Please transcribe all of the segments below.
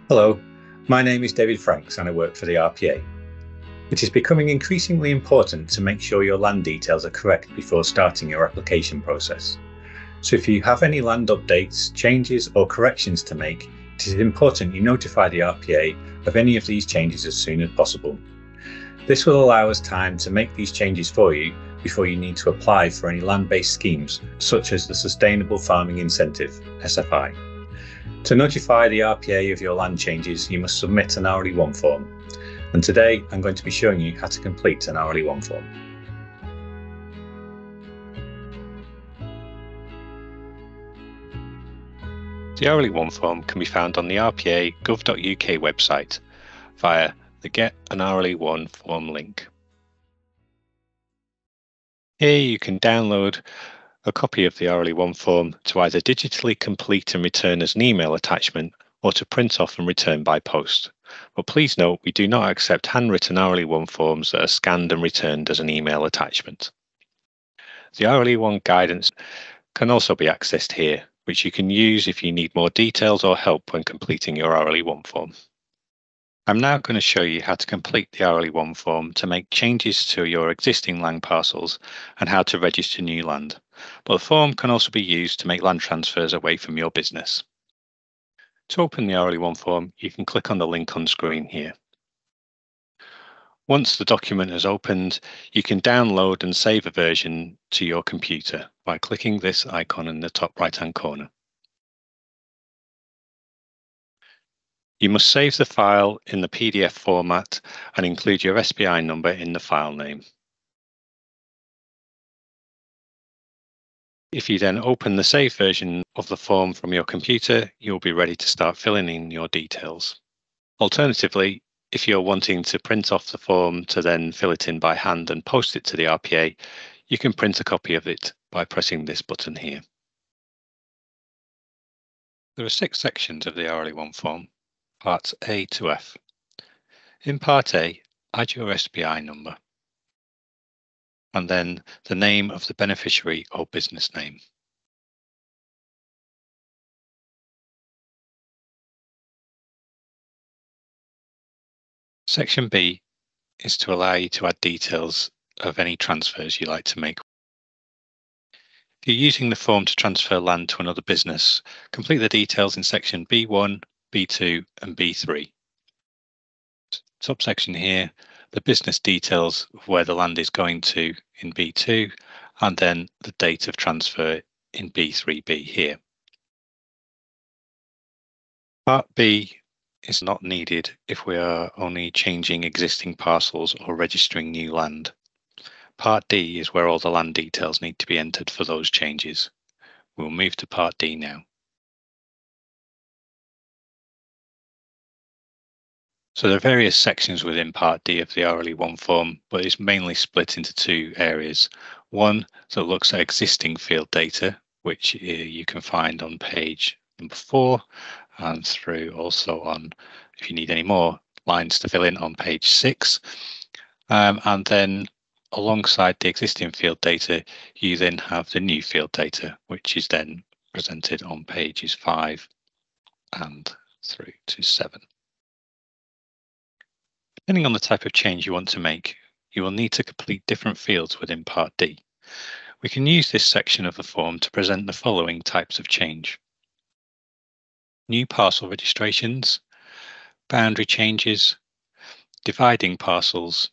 Hello, my name is David Franks and I work for the RPA. It is becoming increasingly important to make sure your land details are correct before starting your application process. So if you have any land updates, changes or corrections to make, it is important you notify the RPA of any of these changes as soon as possible. This will allow us time to make these changes for you before you need to apply for any land-based schemes such as the Sustainable Farming Incentive, SFI. To notify the RPA of your land changes, you must submit an RLE1 form. And today I'm going to be showing you how to complete an RLE1 form. The RLE1 form can be found on the RPA gov.uk website via the Get an RLE1 form link. Here you can download a copy of the RLE1 form to either digitally complete and return as an email attachment or to print off and return by post. But please note we do not accept handwritten RLE1 forms that are scanned and returned as an email attachment. The RLE1 guidance can also be accessed here, which you can use if you need more details or help when completing your RLE1 form. I'm now going to show you how to complete the RLE1 form to make changes to your existing land parcels and how to register new land. But the form can also be used to make land transfers away from your business. To open the RLE1 form, you can click on the link on screen here. Once the document has opened, you can download and save a version to your computer by clicking this icon in the top right-hand corner. You must save the file in the PDF format and include your SPI number in the file name. If you then open the saved version of the form from your computer, you'll be ready to start filling in your details. Alternatively, if you're wanting to print off the form to then fill it in by hand and post it to the RPA, you can print a copy of it by pressing this button here. There are 6 sections of the RLE1 form, parts A to F. In part A, add your SPI number and then the name of the beneficiary or business name. Section B is to allow you to add details of any transfers you like to make. If you're using the form to transfer land to another business, complete the details in section B1, B2 and B3. Subsection here, the business details of where the land is going to in B2 and then the date of transfer in B3B here. Part B is not needed if we are only changing existing parcels or registering new land. Part D is where all the land details need to be entered for those changes. We'll move to Part D now. So there are various sections within Part D of the RLE1 form, but it's mainly split into 2 areas. One that looks at existing field data, which you can find on page number 4 and through also on, if you need any more lines to fill in, on page 6. And then alongside the existing field data, you then have the new field data, which is then presented on pages 5 and through to 7. Depending on the type of change you want to make, you will need to complete different fields within Part D. We can use this section of the form to present the following types of change: new parcel registrations, boundary changes, dividing parcels,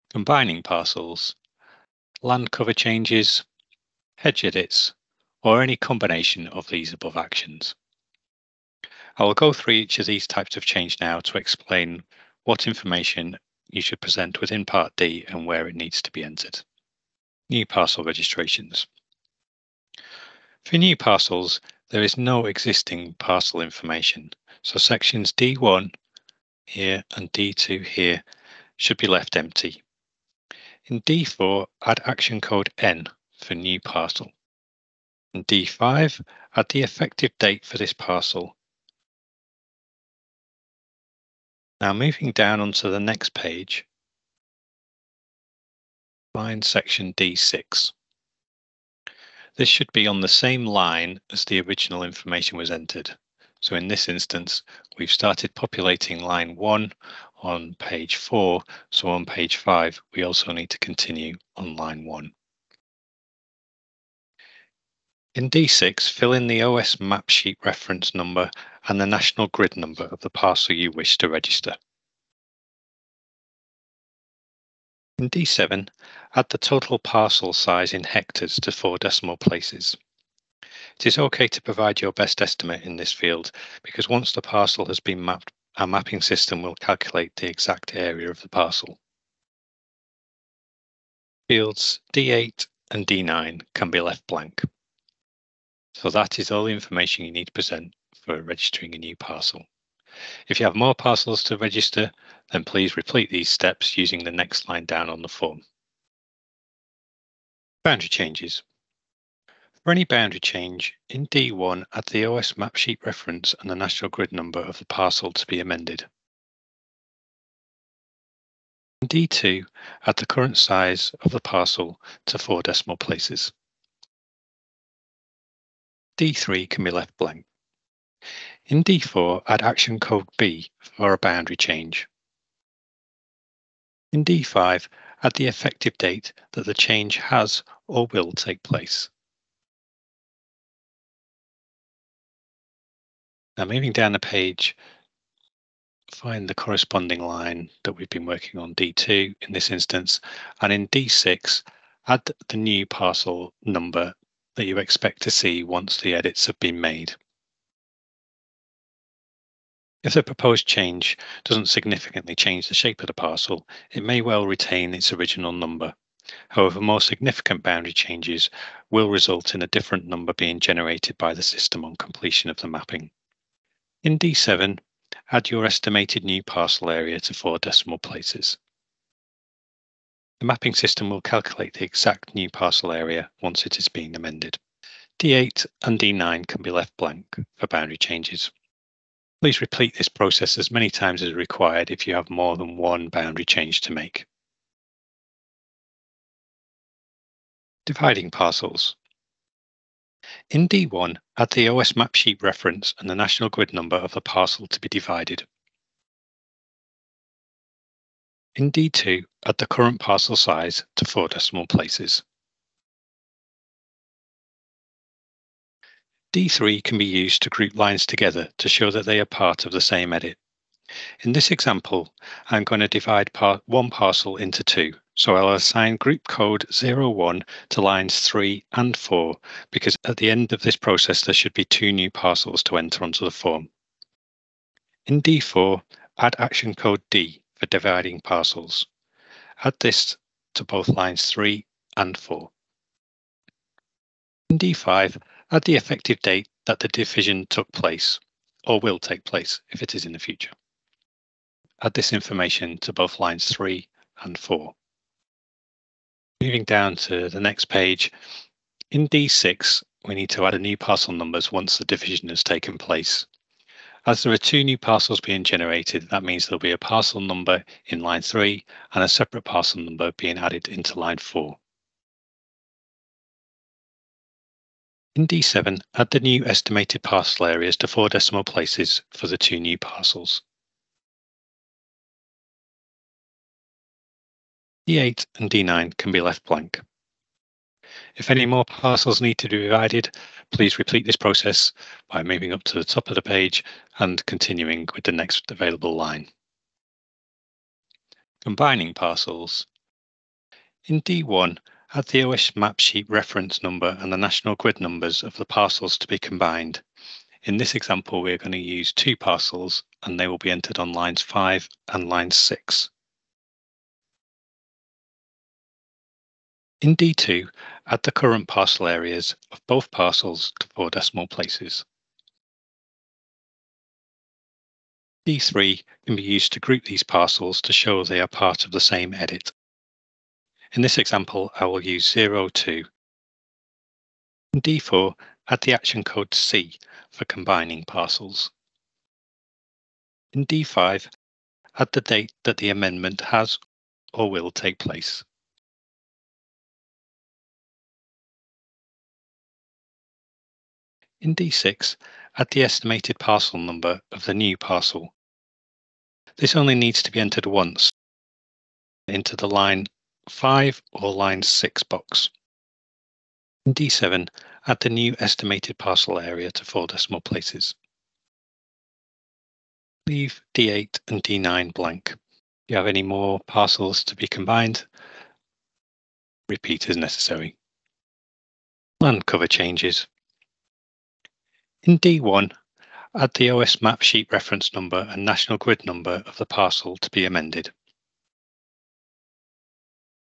combining parcels, land cover changes, hedge edits, or any combination of these above actions. I will go through each of these types of change now to explain what information you should present within Part D and where it needs to be entered. New parcel registrations. For new parcels, there is no existing parcel information, so sections D1 here and D2 here should be left empty. In D4, add action code N for new parcel. In D5, add the effective date for this parcel. Now moving down onto the next page, find section D6. This should be on the same line as the original information was entered. So in this instance, we've started populating line 1 on page 4. So on page 5, we also need to continue on line 1. In D6, fill in the OS map sheet reference number and the national grid number of the parcel you wish to register. In D7, add the total parcel size in hectares to 4 decimal places. It is okay to provide your best estimate in this field because once the parcel has been mapped, our mapping system will calculate the exact area of the parcel. Fields D8 and D9 can be left blank. So that is all the information you need to present for registering a new parcel. If you have more parcels to register, then please repeat these steps using the next line down on the form. Boundary changes. For any boundary change, in D1, add the OS map sheet reference and the national grid number of the parcel to be amended. In D2, add the current size of the parcel to 4 decimal places. D3 can be left blank. In D4, add action code B for a boundary change. In D5, add the effective date that the change has or will take place. Now moving down the page, find the corresponding line that we've been working on, D2 in this instance, and in D6, add the new parcel number that you expect to see once the edits have been made. If the proposed change doesn't significantly change the shape of the parcel, it may well retain its original number. However, more significant boundary changes will result in a different number being generated by the system on completion of the mapping. In D7, add your estimated new parcel area to 4 decimal places. The mapping system will calculate the exact new parcel area once it is being amended. D8 and D9 can be left blank for boundary changes. Please repeat this process as many times as required if you have more than one boundary change to make. Dividing parcels. In D1, add the OS map sheet reference and the national grid number of the parcel to be divided. In D2, add the current parcel size to 4 decimal places. D3 can be used to group lines together to show that they are part of the same edit. In this example, I'm going to divide one parcel into 2, so I'll assign group code 01 to lines 3 and 4, because at the end of this process there should be 2 new parcels to enter onto the form. In D4, add action code D for dividing parcels. Add this to both lines 3 and 4. In D5, add the effective date that the division took place, or will take place if it is in the future. Add this information to both lines 3 and 4. Moving down to the next page, in D6, we need to add a new parcel numbers once the division has taken place. As there are 2 new parcels being generated, that means there'll be a parcel number in line 3 and a separate parcel number being added into line 4. In D7, add the new estimated parcel areas to 4 decimal places for the 2 new parcels. D8 and D9 can be left blank. If any more parcels need to be divided, please repeat this process by moving up to the top of the page and continuing with the next available line. Combining parcels. In D1, add the OS map sheet reference number and the national grid numbers of the parcels to be combined. In this example, we're going to use 2 parcels and they will be entered on lines 5 and line 6. In D2, add the current parcel areas of both parcels to 4 decimal places. D3 can be used to group these parcels to show they are part of the same edit. In this example, I will use 02. In D4, add the action code C for combining parcels. In D5, add the date that the amendment has or will take place. In D6, add the estimated parcel number of the new parcel. This only needs to be entered once into the line 5 or line 6 box. In D7, add the new estimated parcel area to 4 decimal places. Leave D8 and D9 blank. If you have any more parcels to be combined, repeat as necessary. Land cover changes. In D1, add the OS map sheet reference number and national grid number of the parcel to be amended.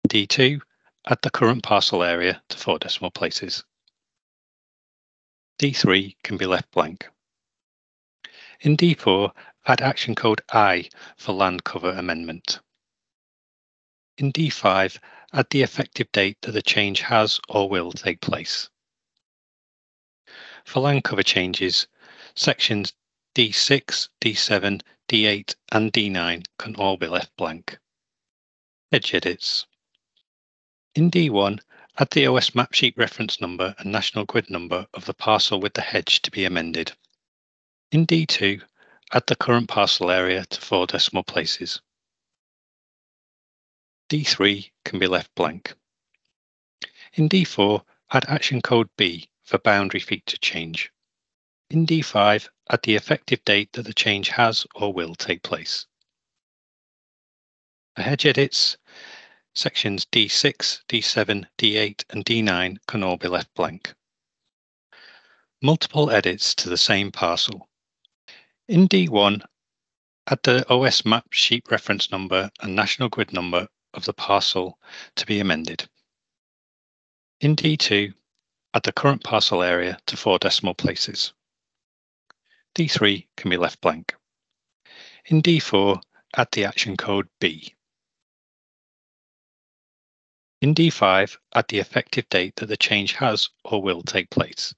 In D2, add the current parcel area to 4 decimal places. D3 can be left blank. In D4, add action code I for land cover amendment. In D5, add the effective date that the change has or will take place. For land cover changes, sections D6, D7, D8 and D9 can all be left blank. Hedge edits. In D1, add the OS map sheet reference number and national grid number of the parcel with the hedge to be amended. In D2, add the current parcel area to 4 decimal places. D3 can be left blank. In D4, add action code B for boundary feature change. In D5, add the effective date that the change has or will take place. For hedge edits, sections D6, D7, D8 and D9 can all be left blank. Multiple edits to the same parcel. In D1, add the OS map sheet reference number and national grid number of the parcel to be amended. In D2, add the current parcel area to 4 decimal places. D3 can be left blank. In D4, add the action code B. In D5, add the effective date that the change has or will take place.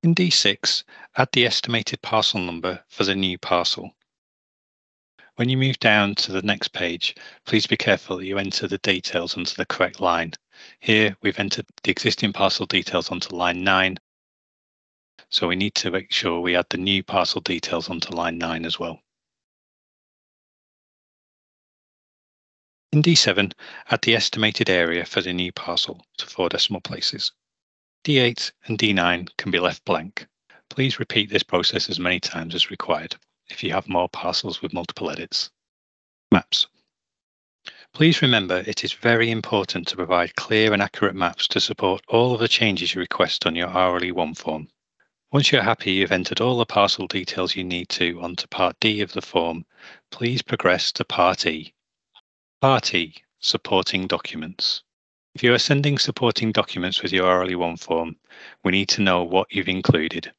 In D6, add the estimated parcel number for the new parcel. When you move down to the next page, please be careful that you enter the details onto the correct line. Here, we've entered the existing parcel details onto line 9, so we need to make sure we add the new parcel details onto line 9 as well. In D7, add the estimated area for the new parcel to 4 decimal places. D8 and D9 can be left blank. Please repeat this process as many times as required if you have more parcels with multiple edits. Maps. Please remember it is very important to provide clear and accurate maps to support all of the changes you request on your RLE1 form. Once you're happy you've entered all the parcel details you need to onto Part D of the form, please progress to Part E. Part E, Supporting Documents. If you are sending supporting documents with your RLE1 form, we need to know what you've included.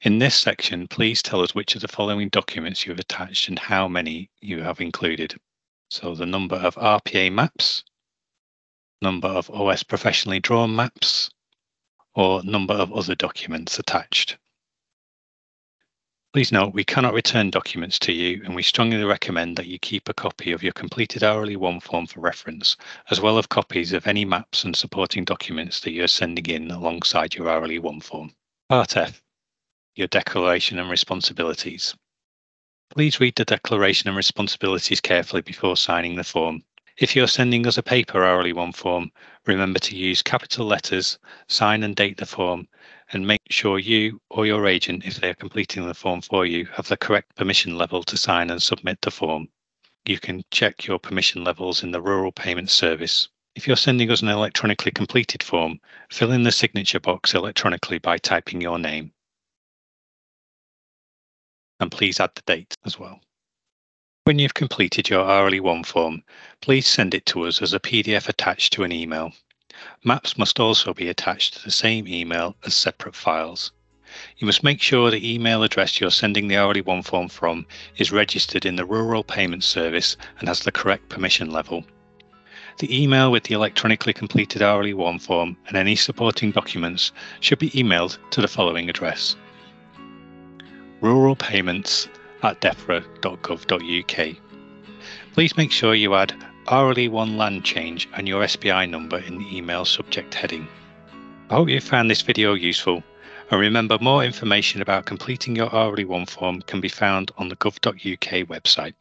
In this section, please tell us which of the following documents you have attached and how many you have included. So the number of RPA maps, number of OS professionally drawn maps, or number of other documents attached. Please note we cannot return documents to you, and we strongly recommend that you keep a copy of your completed RLE1 form for reference, as well as copies of any maps and supporting documents that you are sending in alongside your RLE1 form. Part F, your declaration and responsibilities. Please read the declaration and responsibilities carefully before signing the form. If you're sending us a paper RLE1 form, remember to use capital letters, sign and date the form, and make sure you or your agent, if they are completing the form for you, have the correct permission level to sign and submit the form. You can check your permission levels in the Rural Payment Service. If you're sending us an electronically completed form, fill in the signature box electronically by typing your name. And please add the date as well. When you've completed your RLE1 form, please send it to us as a PDF attached to an email. Maps must also be attached to the same email as separate files. You must make sure the email address you're sending the RLE1 form from is registered in the Rural Payment Service and has the correct permission level. The email with the electronically completed RLE1 form and any supporting documents should be emailed to the following address: ruralpayments@defra.gov.uk. Please make sure you add RLE1 land change and your SPI number in the email subject heading. I hope you found this video useful. And remember, more information about completing your RLE1 form can be found on the gov.uk website.